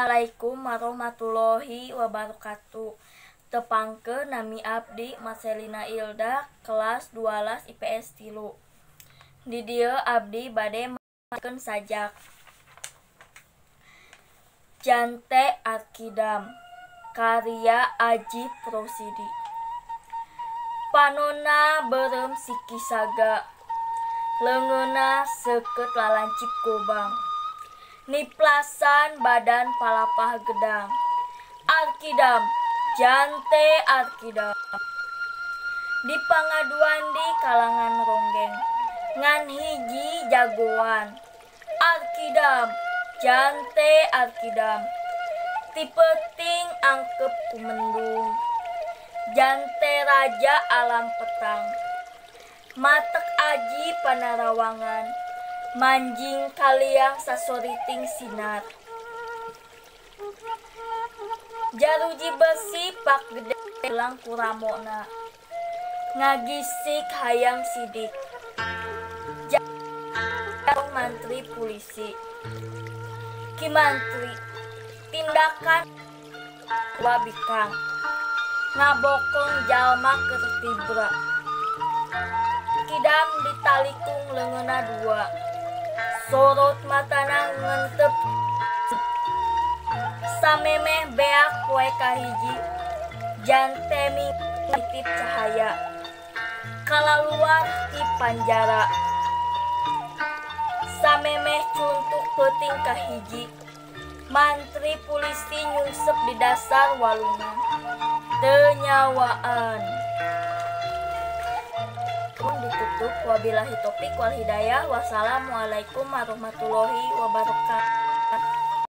Assalamualaikum warahmatullahi wabarakatuh. Tepangkeun nami abdi Marcelina Ilda, kelas 12 IPS 3. Di dieu abdi bade macakeun sajak. Jante Arkidam, karya Aji Prosidi. Panonna beureum siki saga, leungeunna seukeut lalancip gobang. Niplasan badan palapah gedang. Arkidam, jante Arkidam. Di pangaduan di kalangan ronggeng, ngan hiji jagoan. Arkidam, jante Arkidam. Ti peuting angkep ku mendung. Jante raja alam petang. Matek aji panarawangan. Manjing kaliang sasoriting sinar. Jaruji besi pak gede hilang kuramona. Ngagisik hayang sidik. Jauh mantri polisi. Ki mantri, tindakan wabikang. Ngabokong jalma kertibra. Kidam ditalikung leungeunna dua. Sorot matana ngentep. Samemeh beak poe kahiji. Jante nitip cahaya. Kalaluar ti panjara. Samemeh cuntuk peuting kahiji. Mantri polisi nyungsep di dasar walungan. Teu nyawaan. Ditutup. Wabillahi taufik wal hidayah. Wassalamualaikum warahmatullahi wabarakatuh.